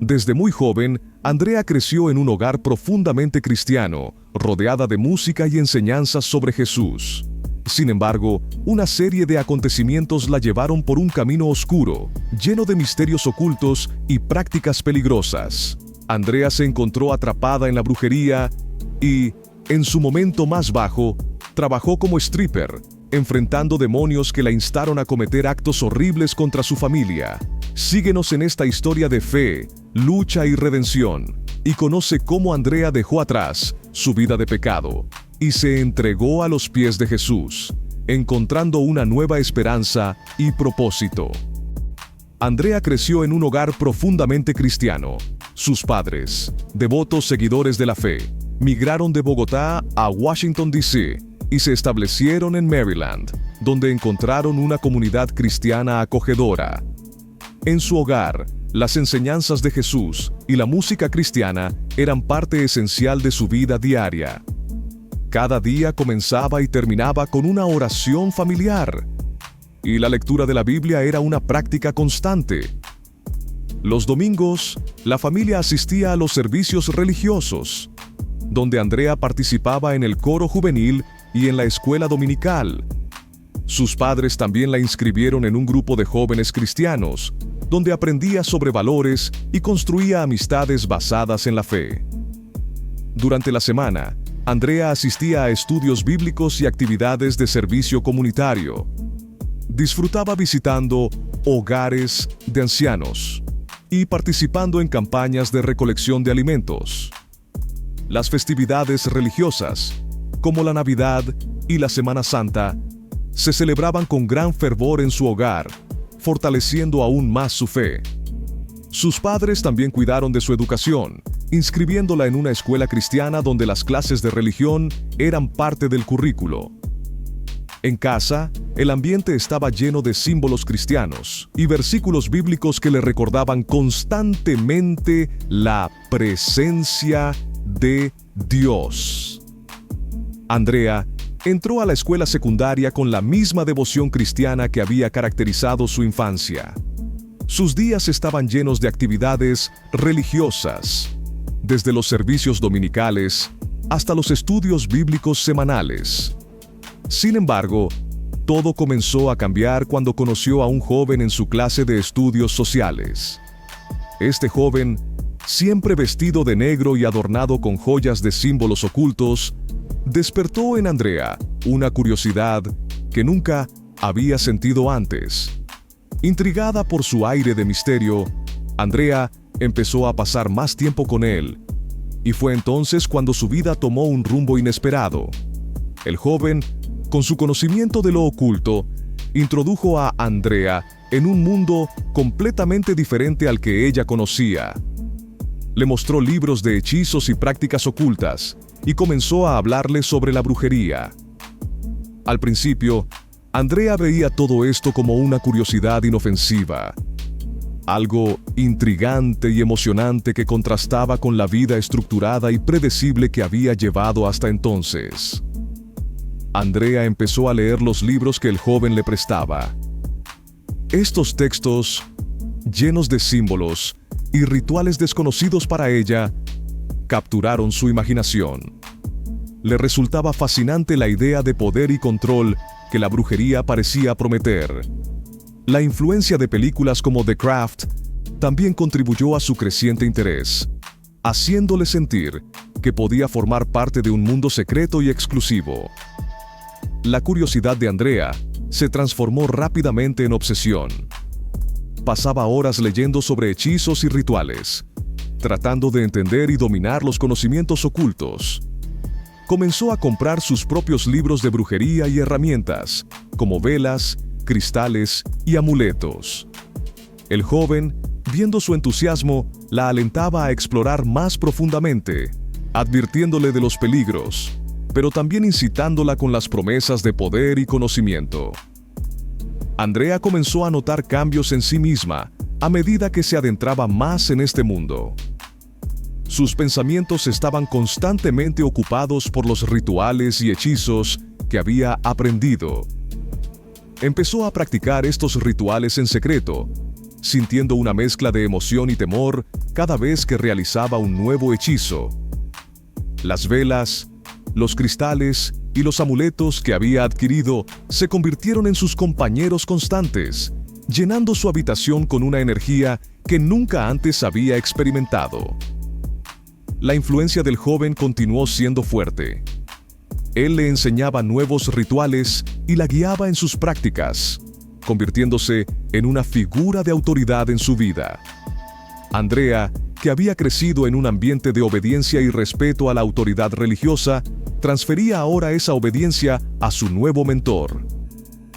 Desde muy joven, Andrea creció en un hogar profundamente cristiano, rodeada de música y enseñanzas sobre Jesús. Sin embargo, una serie de acontecimientos la llevaron por un camino oscuro, lleno de misterios ocultos y prácticas peligrosas. Andrea se encontró atrapada en la brujería y, en su momento más bajo, trabajó como stripper, enfrentando demonios que la instaron a cometer actos horribles contra su familia. Síguenos en esta historia de fe, lucha y redención, y conoce cómo Andrea dejó atrás su vida de pecado y se entregó a los pies de Jesús, encontrando una nueva esperanza y propósito. Andrea creció en un hogar profundamente cristiano. Sus padres, devotos seguidores de la fe, migraron de Bogotá a Washington, D.C., y se establecieron en Maryland, donde encontraron una comunidad cristiana acogedora. En su hogar, las enseñanzas de Jesús y la música cristiana eran parte esencial de su vida diaria. Cada día comenzaba y terminaba con una oración familiar, y la lectura de la Biblia era una práctica constante. Los domingos, la familia asistía a los servicios religiosos, donde Andrea participaba en el coro juvenil y en la escuela dominical. Sus padres también la inscribieron en un grupo de jóvenes cristianos, donde aprendía sobre valores y construía amistades basadas en la fe. Durante la semana, Andrea asistía a estudios bíblicos y actividades de servicio comunitario. Disfrutaba visitando hogares de ancianos y participando en campañas de recolección de alimentos. Las festividades religiosas, como la Navidad y la Semana Santa, se celebraban con gran fervor en su hogar, fortaleciendo aún más su fe. Sus padres también cuidaron de su educación, inscribiéndola en una escuela cristiana donde las clases de religión eran parte del currículo. En casa, el ambiente estaba lleno de símbolos cristianos y versículos bíblicos que le recordaban constantemente la presencia de Dios. Andrea entró a la escuela secundaria con la misma devoción cristiana que había caracterizado su infancia. Sus días estaban llenos de actividades religiosas, desde los servicios dominicales hasta los estudios bíblicos semanales. Sin embargo, todo comenzó a cambiar cuando conoció a un joven en su clase de estudios sociales. Este joven, siempre vestido de negro y adornado con joyas de símbolos ocultos, despertó en Andrea una curiosidad que nunca había sentido antes. Intrigada por su aire de misterio, Andrea empezó a pasar más tiempo con él, y fue entonces cuando su vida tomó un rumbo inesperado. El joven, con su conocimiento de lo oculto, introdujo a Andrea en un mundo completamente diferente al que ella conocía. Le mostró libros de hechizos y prácticas ocultas, y comenzó a hablarle sobre la brujería. Al principio, Andrea veía todo esto como una curiosidad inofensiva, algo intrigante y emocionante que contrastaba con la vida estructurada y predecible que había llevado hasta entonces. Andrea empezó a leer los libros que el joven le prestaba. Estos textos, llenos de símbolos y rituales desconocidos para ella, capturaron su imaginación. Le resultaba fascinante la idea de poder y control que la brujería parecía prometer. La influencia de películas como The Craft también contribuyó a su creciente interés, haciéndole sentir que podía formar parte de un mundo secreto y exclusivo. La curiosidad de Andrea se transformó rápidamente en obsesión. Pasaba horas leyendo sobre hechizos y rituales, tratando de entender y dominar los conocimientos ocultos. Comenzó a comprar sus propios libros de brujería y herramientas, como velas, cristales y amuletos. El joven, viendo su entusiasmo, la alentaba a explorar más profundamente, advirtiéndole de los peligros, pero también incitándola con las promesas de poder y conocimiento. Andrea comenzó a notar cambios en sí misma a medida que se adentraba más en este mundo. Sus pensamientos estaban constantemente ocupados por los rituales y hechizos que había aprendido. Empezó a practicar estos rituales en secreto, sintiendo una mezcla de emoción y temor cada vez que realizaba un nuevo hechizo. Las velas, los cristales y los amuletos que había adquirido se convirtieron en sus compañeros constantes, llenando su habitación con una energía que nunca antes había experimentado. La influencia del joven continuó siendo fuerte. Él le enseñaba nuevos rituales y la guiaba en sus prácticas, convirtiéndose en una figura de autoridad en su vida. Andrea, que había crecido en un ambiente de obediencia y respeto a la autoridad religiosa, transfería ahora esa obediencia a su nuevo mentor.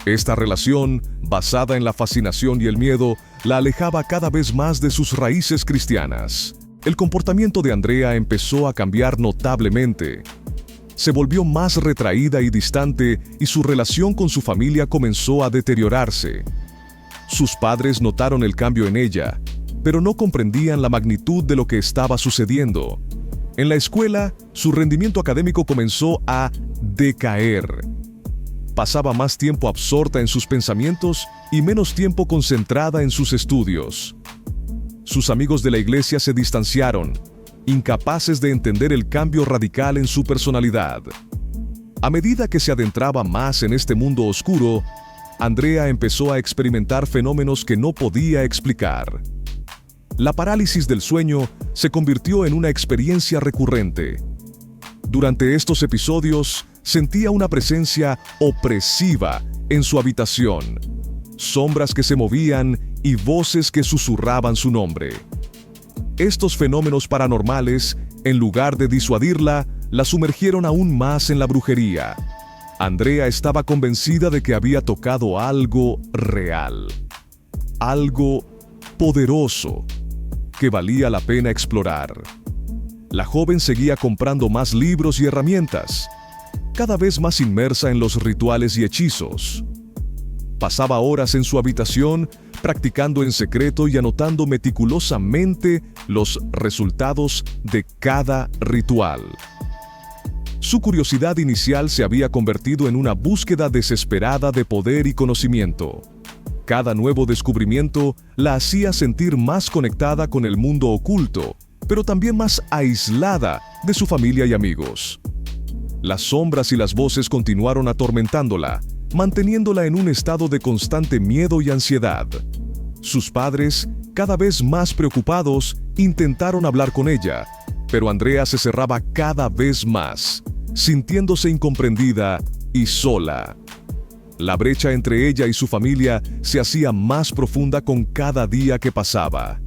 Esta relación, basada en la fascinación y el miedo, la alejaba cada vez más de sus raíces cristianas. El comportamiento de Andrea empezó a cambiar notablemente. Se volvió más retraída y distante y su relación con su familia comenzó a deteriorarse. Sus padres notaron el cambio en ella, pero no comprendían la magnitud de lo que estaba sucediendo. En la escuela, su rendimiento académico comenzó a decaer. Pasaba más tiempo absorta en sus pensamientos y menos tiempo concentrada en sus estudios. Sus amigos de la iglesia se distanciaron, incapaces de entender el cambio radical en su personalidad. A medida que se adentraba más en este mundo oscuro, Andrea empezó a experimentar fenómenos que no podía explicar. La parálisis del sueño se convirtió en una experiencia recurrente. Durante estos episodios, sentía una presencia opresiva en su habitación, sombras que se movían y voces que susurraban su nombre. Estos fenómenos paranormales, en lugar de disuadirla, la sumergieron aún más en la brujería. Andrea estaba convencida de que había tocado algo real, algo poderoso, que valía la pena explorar. La joven seguía comprando más libros y herramientas, cada vez más inmersa en los rituales y hechizos. Pasaba horas en su habitación, practicando en secreto y anotando meticulosamente los resultados de cada ritual. Su curiosidad inicial se había convertido en una búsqueda desesperada de poder y conocimiento. Cada nuevo descubrimiento la hacía sentir más conectada con el mundo oculto, pero también más aislada de su familia y amigos. Las sombras y las voces continuaron atormentándola, manteniéndola en un estado de constante miedo y ansiedad. Sus padres, cada vez más preocupados, intentaron hablar con ella, pero Andrea se cerraba cada vez más, sintiéndose incomprendida y sola. La brecha entre ella y su familia se hacía más profunda con cada día que pasaba.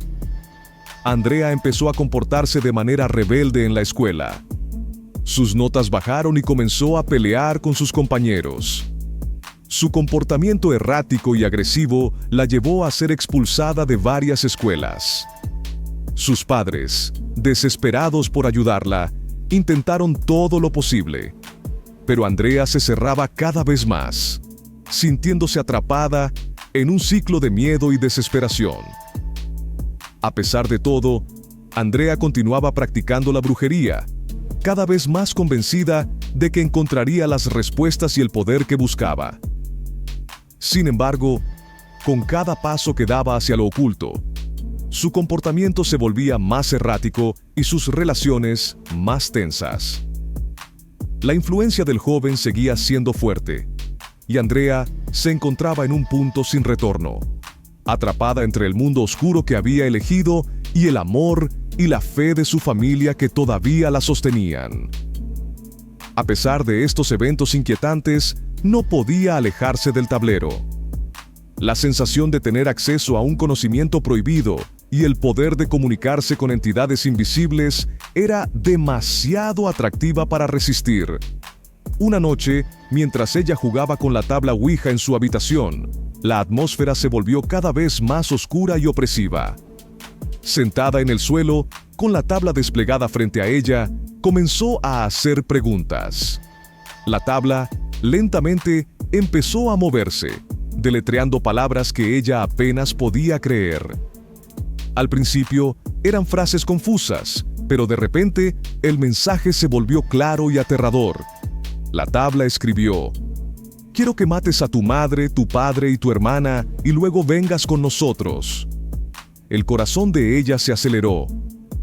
Andrea empezó a comportarse de manera rebelde en la escuela. Sus notas bajaron y comenzó a pelear con sus compañeros. Su comportamiento errático y agresivo la llevó a ser expulsada de varias escuelas. Sus padres, desesperados por ayudarla, intentaron todo lo posible, pero Andrea se cerraba cada vez más, sintiéndose atrapada en un ciclo de miedo y desesperación. A pesar de todo, Andrea continuaba practicando la brujería, cada vez más convencida de que encontraría las respuestas y el poder que buscaba. Sin embargo, con cada paso que daba hacia lo oculto, su comportamiento se volvía más errático y sus relaciones más tensas. La influencia del joven seguía siendo fuerte, y Andrea se encontraba en un punto sin retorno, atrapada entre el mundo oscuro que había elegido y el amor y la fe de su familia que todavía la sostenían. A pesar de estos eventos inquietantes, no podía alejarse del tablero. La sensación de tener acceso a un conocimiento prohibido y el poder de comunicarse con entidades invisibles era demasiado atractiva para resistir. Una noche, mientras ella jugaba con la tabla Ouija en su habitación, la atmósfera se volvió cada vez más oscura y opresiva. Sentada en el suelo, con la tabla desplegada frente a ella, comenzó a hacer preguntas. La tabla, lentamente, empezó a moverse, deletreando palabras que ella apenas podía creer. Al principio, eran frases confusas, pero de repente, el mensaje se volvió claro y aterrador. La tabla escribió: «Quiero que mates a tu madre, tu padre y tu hermana, y luego vengas con nosotros. el corazón de ella se aceleró.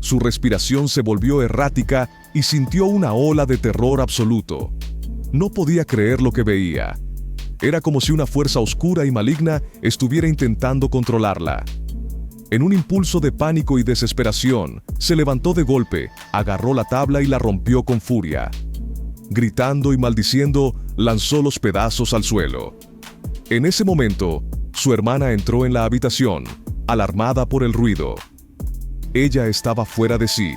Su respiración se volvió errática y sintió una ola de terror absoluto. No podía creer lo que veía. Era como si una fuerza oscura y maligna estuviera intentando controlarla. En un impulso de pánico y desesperación, se levantó de golpe, agarró la tabla y la rompió con furia. Gritando y maldiciendo, lanzó los pedazos al suelo. En ese momento, su hermana entró en la habitación, alarmada por el ruido. Ella estaba fuera de sí,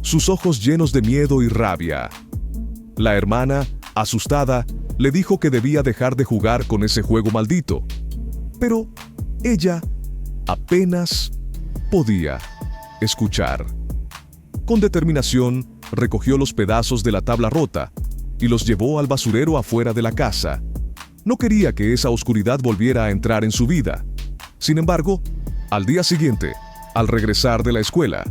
sus ojos llenos de miedo y rabia. La hermana, asustada, le dijo que debía dejar de jugar con ese juego maldito. Pero ella apenas podía escuchar. Con determinación, recogió los pedazos de la tabla rota y los llevó al basurero afuera de la casa. No quería que esa oscuridad volviera a entrar en su vida. Sin embargo, al día siguiente, al regresar de la escuela,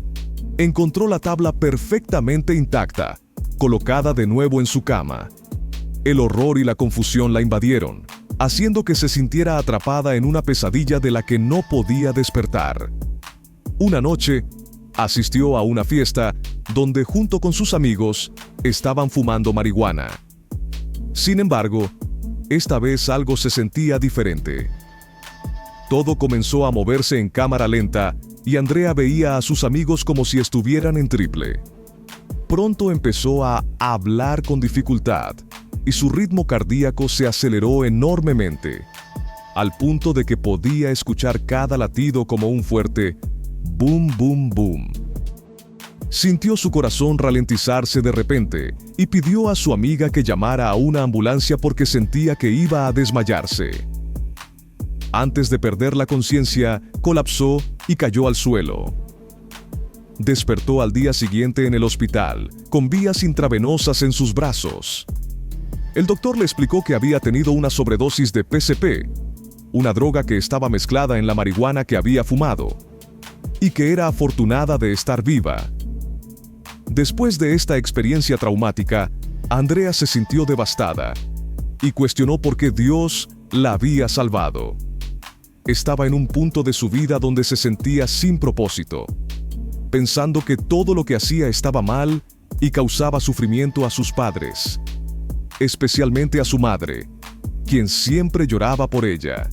encontró la tabla perfectamente intacta, colocada de nuevo en su cama. El horror y la confusión la invadieron, haciendo que se sintiera atrapada en una pesadilla de la que no podía despertar. Una noche, asistió a una fiesta donde junto con sus amigos estaban fumando marihuana. Sin embargo, esta vez algo se sentía diferente. Todo comenzó a moverse en cámara lenta y Andrea veía a sus amigos como si estuvieran en triple. Pronto empezó a hablar con dificultad y su ritmo cardíaco se aceleró enormemente, al punto de que podía escuchar cada latido como un fuerte boom, boom, boom. Sintió su corazón ralentizarse de repente y pidió a su amiga que llamara a una ambulancia porque sentía que iba a desmayarse. Antes de perder la conciencia, colapsó y cayó al suelo. Despertó al día siguiente en el hospital, con vías intravenosas en sus brazos. El doctor le explicó que había tenido una sobredosis de PCP, una droga que estaba mezclada en la marihuana que había fumado, y que era afortunada de estar viva. Después de esta experiencia traumática, Andrea se sintió devastada y cuestionó por qué Dios la había salvado. Estaba en un punto de su vida donde se sentía sin propósito, pensando que todo lo que hacía estaba mal y causaba sufrimiento a sus padres, especialmente a su madre, quien siempre lloraba por ella.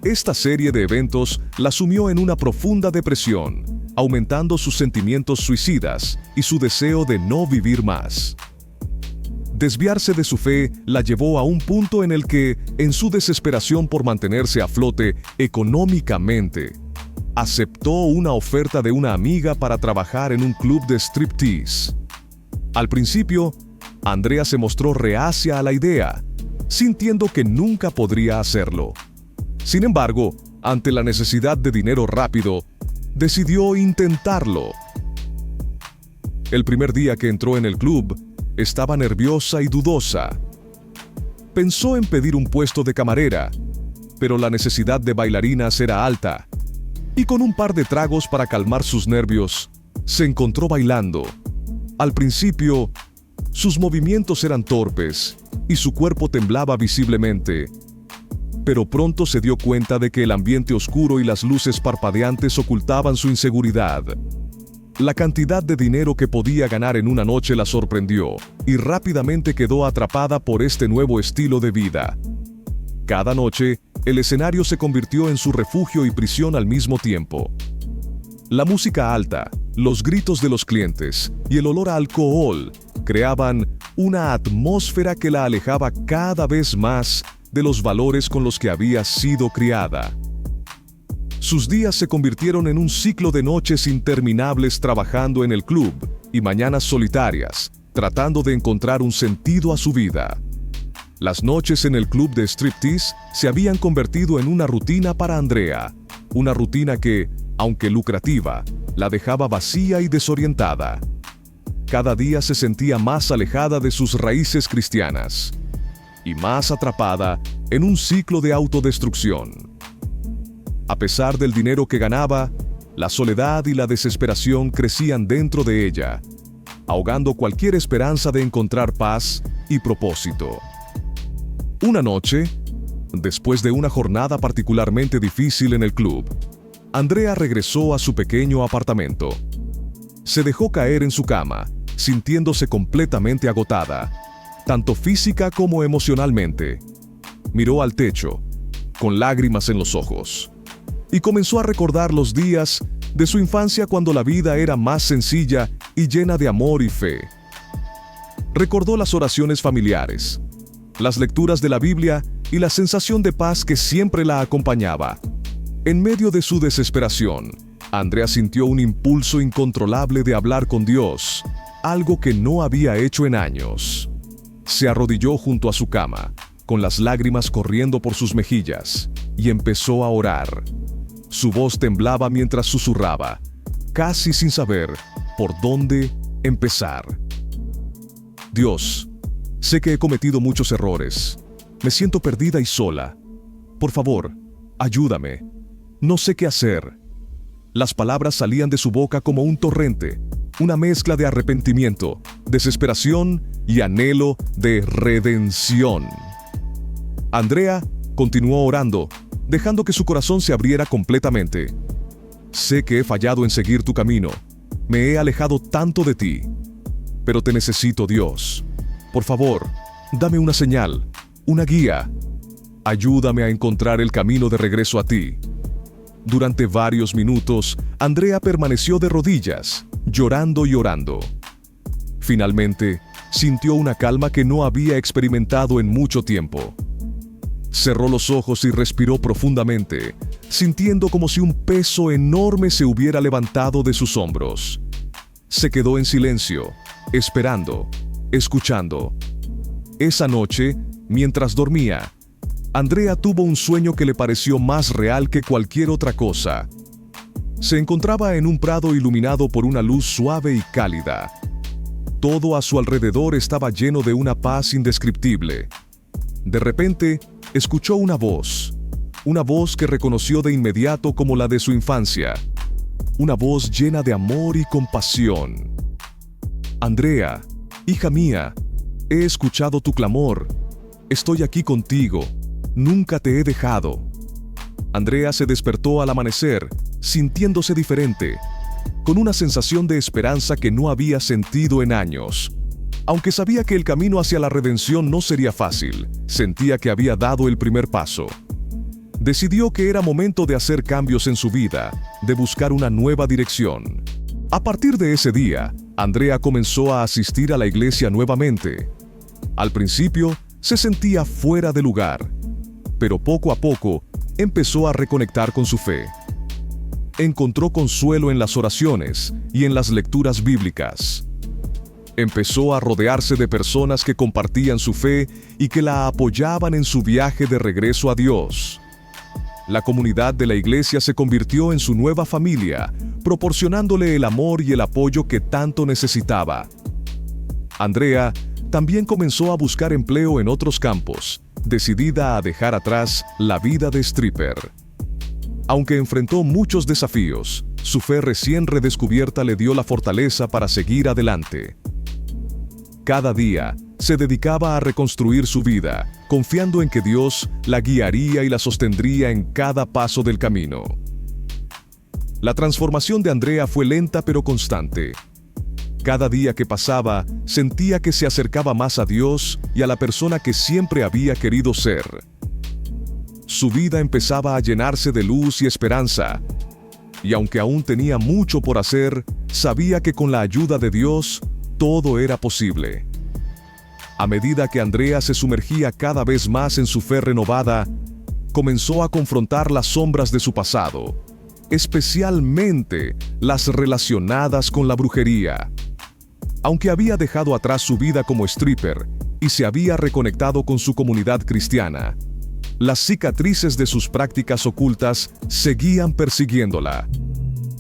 Esta serie de eventos la sumió en una profunda depresión, aumentando sus sentimientos suicidas y su deseo de no vivir más. Desviarse de su fe la llevó a un punto en el que, en su desesperación por mantenerse a flote económicamente, aceptó una oferta de una amiga para trabajar en un club de striptease. Al principio, Andrea se mostró reacia a la idea, sintiendo que nunca podría hacerlo. Sin embargo, ante la necesidad de dinero rápido, decidió intentarlo. El primer día que entró en el club, estaba nerviosa y dudosa. Pensó en pedir un puesto de camarera, pero la necesidad de bailarinas era alta, y con un par de tragos para calmar sus nervios, se encontró bailando. Al principio, sus movimientos eran torpes y su cuerpo temblaba visiblemente, pero pronto se dio cuenta de que el ambiente oscuro y las luces parpadeantes ocultaban su inseguridad. La cantidad de dinero que podía ganar en una noche la sorprendió y rápidamente quedó atrapada por este nuevo estilo de vida. Cada noche, el escenario se convirtió en su refugio y prisión al mismo tiempo. La música alta, los gritos de los clientes y el olor a alcohol creaban una atmósfera que la alejaba cada vez más de los valores con los que había sido criada. Sus días se convirtieron en un ciclo de noches interminables trabajando en el club y mañanas solitarias, tratando de encontrar un sentido a su vida. Las noches en el club de striptease se habían convertido en una rutina para Andrea, una rutina que, aunque lucrativa, la dejaba vacía y desorientada. Cada día se sentía más alejada de sus raíces cristianas y más atrapada en un ciclo de autodestrucción. A pesar del dinero que ganaba, la soledad y la desesperación crecían dentro de ella, ahogando cualquier esperanza de encontrar paz y propósito. Una noche, después de una jornada particularmente difícil en el club, Andrea regresó a su pequeño apartamento. Se dejó caer en su cama, sintiéndose completamente agotada, tanto física como emocionalmente. Miró al techo, con lágrimas en los ojos, y comenzó a recordar los días de su infancia cuando la vida era más sencilla y llena de amor y fe. Recordó las oraciones familiares, las lecturas de la Biblia y la sensación de paz que siempre la acompañaba. En medio de su desesperación, Andrea sintió un impulso incontrolable de hablar con Dios, algo que no había hecho en años. Se arrodilló junto a su cama, con las lágrimas corriendo por sus mejillas, y empezó a orar. Su voz temblaba mientras susurraba, casi sin saber por dónde empezar. Dios, sé que he cometido muchos errores. Me siento perdida y sola. Por favor, ayúdame. No sé qué hacer. Las palabras salían de su boca como un torrente, una mezcla de arrepentimiento, desesperación y anhelo de redención. Andrea continuó orando, dejando que su corazón se abriera completamente. Sé que he fallado en seguir tu camino. Me he alejado tanto de ti. Pero te necesito, Dios. Por favor, dame una señal, una guía. Ayúdame a encontrar el camino de regreso a ti. Durante varios minutos, Andrea permaneció de rodillas, llorando y orando. Finalmente, sintió una calma que no había experimentado en mucho tiempo. Cerró los ojos y respiró profundamente, sintiendo como si un peso enorme se hubiera levantado de sus hombros. Se quedó en silencio, esperando, escuchando. Esa noche, mientras dormía, Andrea tuvo un sueño que le pareció más real que cualquier otra cosa. Se encontraba en un prado iluminado por una luz suave y cálida. Todo a su alrededor estaba lleno de una paz indescriptible. De repente, escuchó una voz que reconoció de inmediato como la de su infancia. Una voz llena de amor y compasión. Andrea, hija mía, he escuchado tu clamor. Estoy aquí contigo. Nunca te he dejado. Andrea se despertó al amanecer, sintiéndose diferente, con una sensación de esperanza que no había sentido en años. Aunque sabía que el camino hacia la redención no sería fácil, sentía que había dado el primer paso. Decidió que era momento de hacer cambios en su vida, de buscar una nueva dirección. A partir de ese día, Andrea comenzó a asistir a la iglesia nuevamente. Al principio, se sentía fuera de lugar, pero poco a poco empezó a reconectar con su fe. Encontró consuelo en las oraciones y en las lecturas bíblicas. Empezó a rodearse de personas que compartían su fe y que la apoyaban en su viaje de regreso a Dios. La comunidad de la iglesia se convirtió en su nueva familia, proporcionándole el amor y el apoyo que tanto necesitaba. Andrea también comenzó a buscar empleo en otros campos, decidida a dejar atrás la vida de stripper. Aunque enfrentó muchos desafíos, su fe recién redescubierta le dio la fortaleza para seguir adelante. Cada día, se dedicaba a reconstruir su vida, confiando en que Dios la guiaría y la sostendría en cada paso del camino. La transformación de Andrea fue lenta pero constante. Cada día que pasaba, sentía que se acercaba más a Dios y a la persona que siempre había querido ser. Su vida empezaba a llenarse de luz y esperanza, y aunque aún tenía mucho por hacer, sabía que con la ayuda de Dios, todo era posible. A medida que Andrea se sumergía cada vez más en su fe renovada, comenzó a confrontar las sombras de su pasado, especialmente las relacionadas con la brujería. Aunque había dejado atrás su vida como stripper y se había reconectado con su comunidad cristiana, las cicatrices de sus prácticas ocultas seguían persiguiéndola.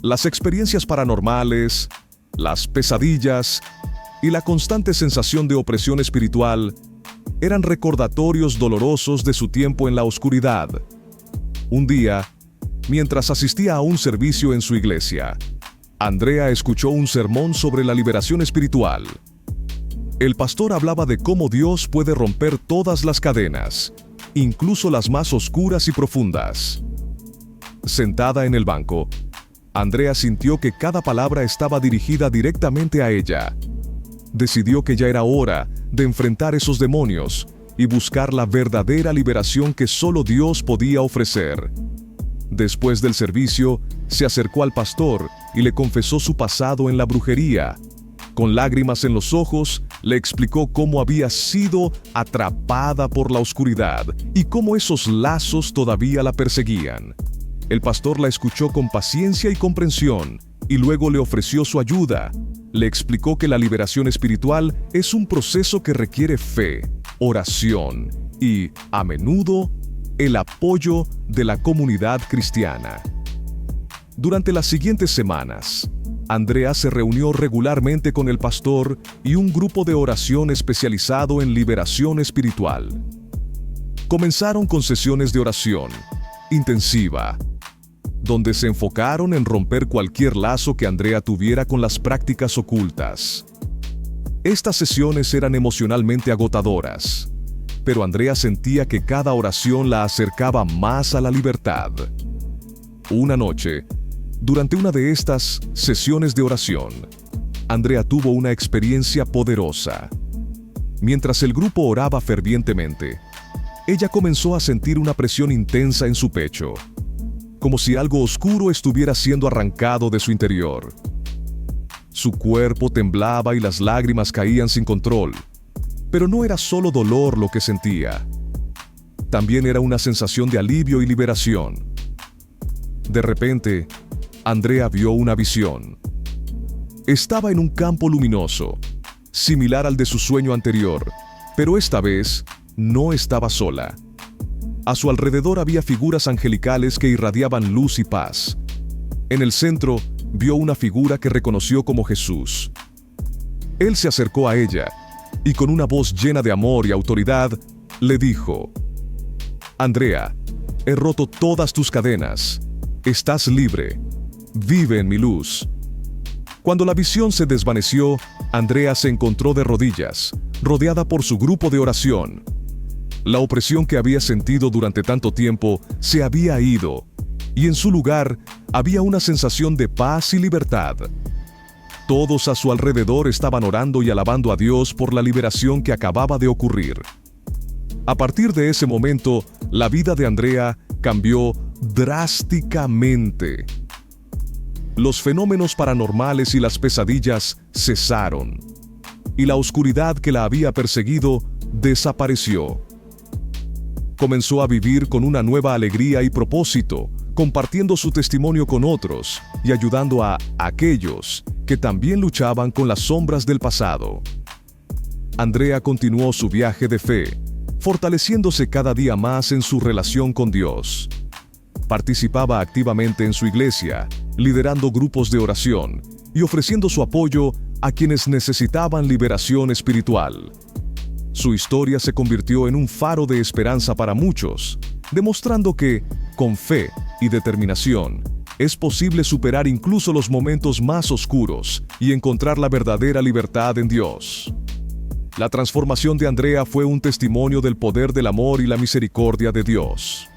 Las experiencias paranormales, las pesadillas y la constante sensación de opresión espiritual eran recordatorios dolorosos de su tiempo en la oscuridad. Un día, mientras asistía a un servicio en su iglesia, Andrea escuchó un sermón sobre la liberación espiritual. El pastor hablaba de cómo Dios puede romper todas las cadenas, incluso las más oscuras y profundas. Sentada en el banco, Andrea sintió que cada palabra estaba dirigida directamente a ella. Decidió que ya era hora de enfrentar esos demonios y buscar la verdadera liberación que solo Dios podía ofrecer. Después del servicio, se acercó al pastor y le confesó su pasado en la brujería. Con lágrimas en los ojos, le explicó cómo había sido atrapada por la oscuridad y cómo esos lazos todavía la perseguían. El pastor la escuchó con paciencia y comprensión y luego le ofreció su ayuda. Le explicó que la liberación espiritual es un proceso que requiere fe, oración y, a menudo, el apoyo de la comunidad cristiana. Durante las siguientes semanas, Andrea se reunió regularmente con el pastor y un grupo de oración especializado en liberación espiritual. Comenzaron con sesiones de oración intensiva, donde se enfocaron en romper cualquier lazo que Andrea tuviera con las prácticas ocultas. Estas sesiones eran emocionalmente agotadoras, pero Andrea sentía que cada oración la acercaba más a la libertad. Una noche, durante una de estas sesiones de oración, Andrea tuvo una experiencia poderosa. Mientras el grupo oraba fervientemente, ella comenzó a sentir una presión intensa en su pecho, como si algo oscuro estuviera siendo arrancado de su interior. Su cuerpo temblaba y las lágrimas caían sin control, pero no era solo dolor lo que sentía. También era una sensación de alivio y liberación. De repente, Andrea vio una visión. Estaba en un campo luminoso, similar al de su sueño anterior, pero esta vez no estaba sola. A su alrededor había figuras angelicales que irradiaban luz y paz. En el centro, vio una figura que reconoció como Jesús. Él se acercó a ella y con una voz llena de amor y autoridad, le dijo: «Andrea, he roto todas tus cadenas. Estás libre. Vive en mi luz». Cuando la visión se desvaneció, Andrea se encontró de rodillas, rodeada por su grupo de oración. La opresión que había sentido durante tanto tiempo se había ido, y en su lugar había una sensación de paz y libertad. Todos a su alrededor estaban orando y alabando a Dios por la liberación que acababa de ocurrir. A partir de ese momento, la vida de Andrea cambió drásticamente. Los fenómenos paranormales y las pesadillas cesaron, y la oscuridad que la había perseguido desapareció. Comenzó a vivir con una nueva alegría y propósito, compartiendo su testimonio con otros y ayudando a aquellos que también luchaban con las sombras del pasado. Andrea continuó su viaje de fe, fortaleciéndose cada día más en su relación con Dios. Participaba activamente en su iglesia, liderando grupos de oración y ofreciendo su apoyo a quienes necesitaban liberación espiritual. Su historia se convirtió en un faro de esperanza para muchos, demostrando que, con fe y determinación, es posible superar incluso los momentos más oscuros y encontrar la verdadera libertad en Dios. La transformación de Andrea fue un testimonio del poder del amor y la misericordia de Dios.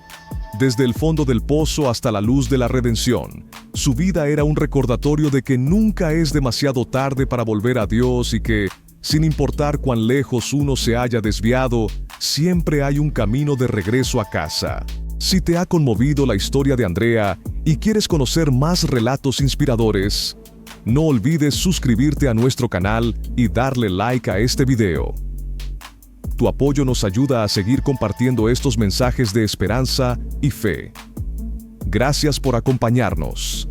Desde el fondo del pozo hasta la luz de la redención, su vida era un recordatorio de que nunca es demasiado tarde para volver a Dios y que, sin importar cuán lejos uno se haya desviado, siempre hay un camino de regreso a casa. Si te ha conmovido la historia de Andrea y quieres conocer más relatos inspiradores, no olvides suscribirte a nuestro canal y darle like a este video. Tu apoyo nos ayuda a seguir compartiendo estos mensajes de esperanza y fe. Gracias por acompañarnos.